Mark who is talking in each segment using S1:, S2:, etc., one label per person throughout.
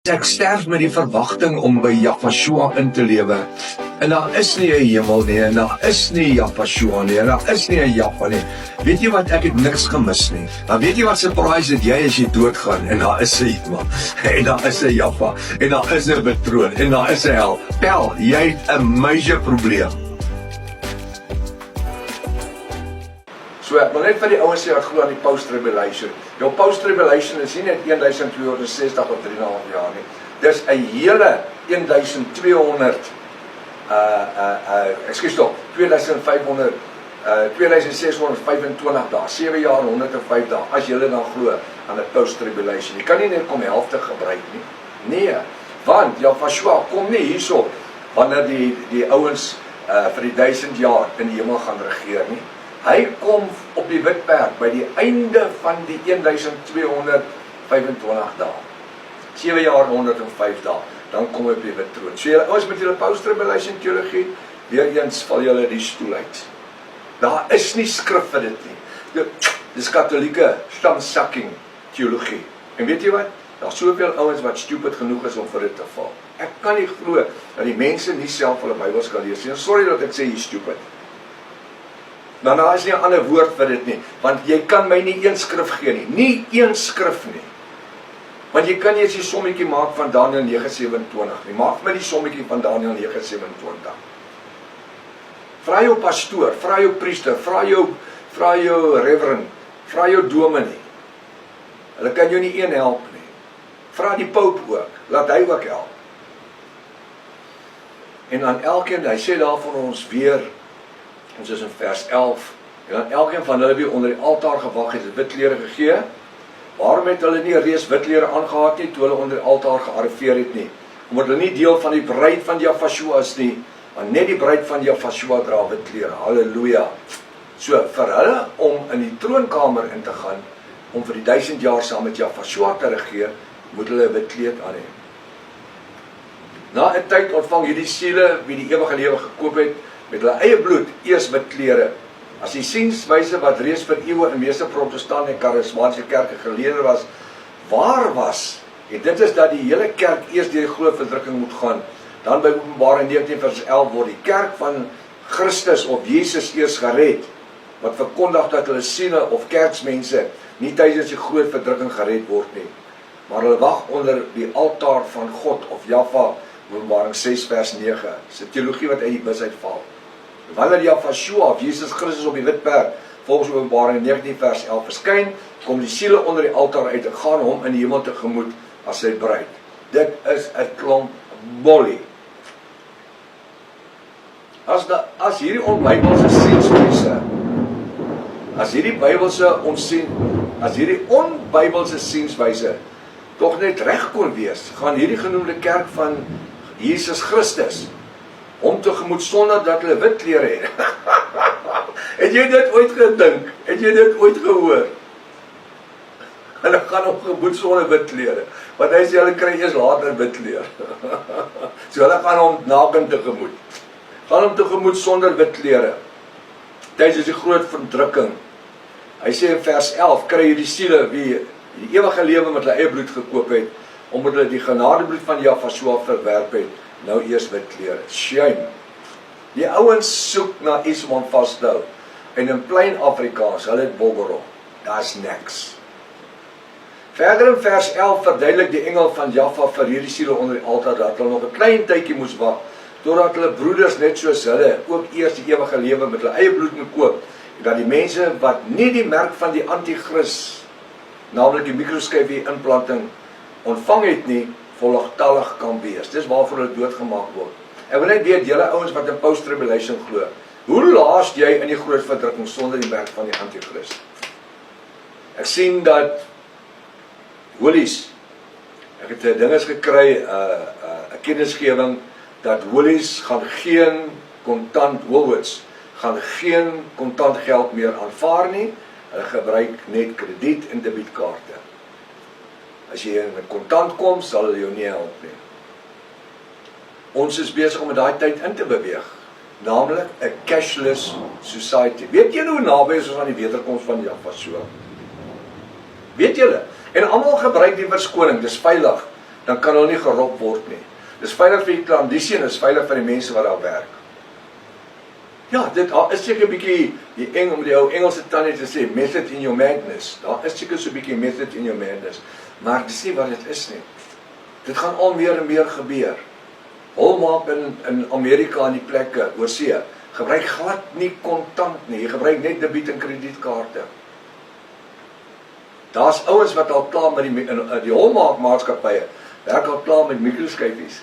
S1: Ek sterf met die verwagting om by Yahshua in te lewe. En daar is nie 'n hemel nie, en daar is nie Yahshua nie, en daar is nie 'n Jahwe nie. Weet jy wat, ek het niks gemis nie. Maar weet jy wat surprise het jy as jy doodgaan, en daar is 'n hemel, en daar is 'n Jahwe, en daar is 'n betroon, en daar is 'n hel. Pel, jy het 'n major probleem. So ek wil net vir die ouens sê wat glo aan die post-tribulation. Jou post-tribulation is nie net 1260 of 3,5 jaar nie. Dis 'n hele 1200 2500 2625 dae, 7 jaar en 105 dae, as jy dan glo aan 'n post-tribulation. Jy kan nie net kom helfte gebruik nie. Nee, want Yahshua kom nie hierso wanneer die ouens vir die 1000 jaar in die hemel gaan regeer nie. Hy kom op die wit perd by die einde van die 1225 dae. 7 jaar en 105 dae. Dan kom hy op die wit troon. So julle ouens met julle post-tribulation teologie, weer eens val julle die stoel uit. Daar is nie skrif vir dit nie. Dis katholieke stamsakking teologie. En weet jy wat? Daar's soveel ouens wat stupid genoeg is om vir dit te val. Ek kan nie glo dat die mense nie self hulle Bybels kan lees nie. Sorry dat ek sê jy stupid. Maar daar is nie 'n ander woord vir dit nie, want jy kan my nie een skrif gee nie, nie een skrif nie. Want jy kan nie eens die sommetjie maak van Daniël 9:27 nie, maak my die sommetjie van Daniël 9:27. Vra jou pastoor, vra jou priester, vra jou reverend, vra jou dominee. Hulle kan jou nie een help nie. Vra die pope ook, laat hy ook help. En aan elkeen, hy sê daar vir ons weer, ons is in vers 11, en dan elkeen van hulle wie onder die altaar gewag het, wit klere gegee. Waarom het hulle nie reeds wit klere aangetrek nie, toe hulle onder die altaar gearriveer het nie? Omdat hulle nie deel van die bruid van Yahshua is nie, maar net die bruid van Yahshua dra wit klere. Halleluja. So, vir hulle om in die troonkamer in te gaan, om vir die 1000 jaar saam met Yahshua te regeer, moet hulle 'n wit kleed aan hê. Na 'n tyd ontvang hierdie siele wie die ewige lewe gekoop het, met hulle eie bloed, eers wit klere. As die sienswyse wat reeds vir eeue in meeste protestante en charismatiese kerke geleer was, waar was, en dit is dat die hele kerk eers deur die groot verdrukking moet gaan, dan by Openbaring 19 vers 11 word die kerk van Christus of Jesus eers gered, wat verkondig dat hulle siele of kerksmense nie tydens die groot verdrukking gered word nie, maar hulle wag onder die altaar van God of Jahwe, Openbaring 6 vers 9, dis 'n teologie wat uit die bus uitval. Wanneer Yahshua of Jesus Christus op die wit perd, volgens Openbaring 19 vers 11 verskyn, kom die siele onder die altaar uit en gaan hom in die hemel tegemoet as sy bruid. Dit is 'n klomp bolie. As hierdie onbybelse sienswyse, as hierdie onbybelse sienswyse tog net reg kon wees, gaan hierdie genoemde kerk van Jesus Christus om tegemoet sonder dat hulle wit klere het. Het jy dit ooit gedink? Het jy dit ooit gehoor? Hulle gaan op tegemoet sonder wit klere. Want hy sê hulle kry eers later wit klere. So hulle gaan hom nakend tegemoet. Gaan hom tegemoet sonder wit klere. Tydens die groot verdrukking. Hy sê in vers 11, kry hierdie siele wie die ewige lewe met hulle eie bloed gekoop het, omdat hulle die genadebloed van Yahshua verwerp het, nou eers wit klere. Shame. Die ouens soek na iets om aan vas te hou. En in plain Afrikaans, hulle het boggerel. Daar's niks. Verder in vers 11 verduidelik die engel van Jahwe vir hierdie siele onder die altaar dat hulle nog 'n klein tydjie moes wag, totdat hulle broeders net soos hulle ook eers die ewige lewe met hulle eie bloed moet koop, en dat die mense wat nie die merk van die antichrist, naamlik die mikroskyfie implanting, ontvang het nie, volgtallig kan wees. Dis waarvoor hulle doodgemaak word. Ek wil net weet, julle ouens wat in post-tribulation glo, hoe laas jy in die groot verdrukking sonder die merk van die antichrist? Ek sien dat holies, ek het dinges gekry, 'n kennisgewing, dat holies gaan geen kontant, Woolworths, gaan geen kontant geld meer aanvaar nie, hulle gebruik net krediet en debietkaarte. As jy met kontant kom, sal hulle jou nie help nie. Ons is besig om in daai tyd in te beweeg, naamlik 'n cashless society. Weet jy hoe naby is ons aan die wederkoms van Yahshua? Weet julle? En almal gebruik die verskoning, dis veilig. dan kan hulle nie gerop word nie. Dis veilig vir die klandisie en is veilig vir die mense wat daar werk. Ja, dit is seker 'n bietjie om die ou Engelse tannie te sê, method in your madness. Daar is seker so 'n bietjie method in your madness. Maar dis nie wat dit is nie. Dit gaan al meer en meer gebeur. Hallmark in Amerika en die plekke oor see, gebruik glad nie kontant nie, jy gebruik net debiet en kredietkaarte. Daar's ouens wat al klaar met die Hallmark maatskappye, werk al klaar met mikroskyfies.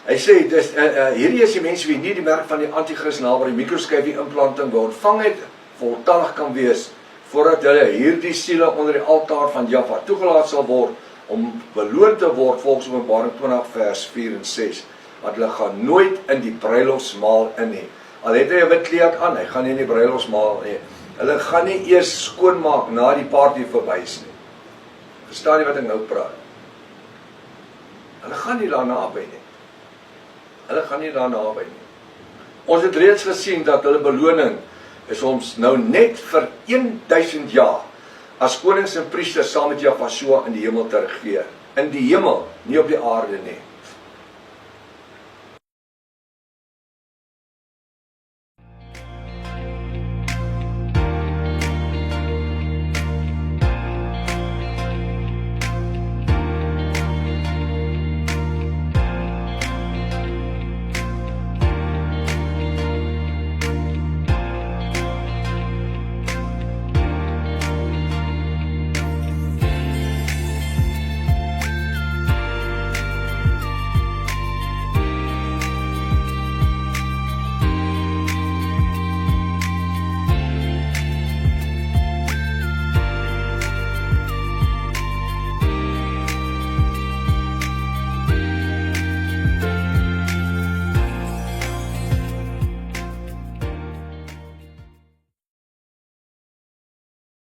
S1: Hy sê, hierdie is die mense wie nie die merk van die anti-kris na waar die mikroskyfie implanting word ontvang het, voltallig kan wees, voordat hulle hierdie siele onder die altaar van Jahwe toegelaat sal word, om beloon te word volgens Openbaring 20 vers 4 en 6, want hulle gaan nooit in die bruilofsmaal in nie. Al het hy 'n wit kleed aan, hy gaan nie in die bruilofsmaal nie. Hulle gaan nie eers skoonmaak na die party verwys nie. Verstaan jy wat ek nou praat? Hulle gaan nie daarna naby nie. Hulle gaan nie daarna naby nie. Ons het reeds gesien dat hulle beloning is ons nou net vir 1000 jaar as konings en priesters saam met Jahwe in die hemel te regeer. In die hemel, nie op die aarde nie.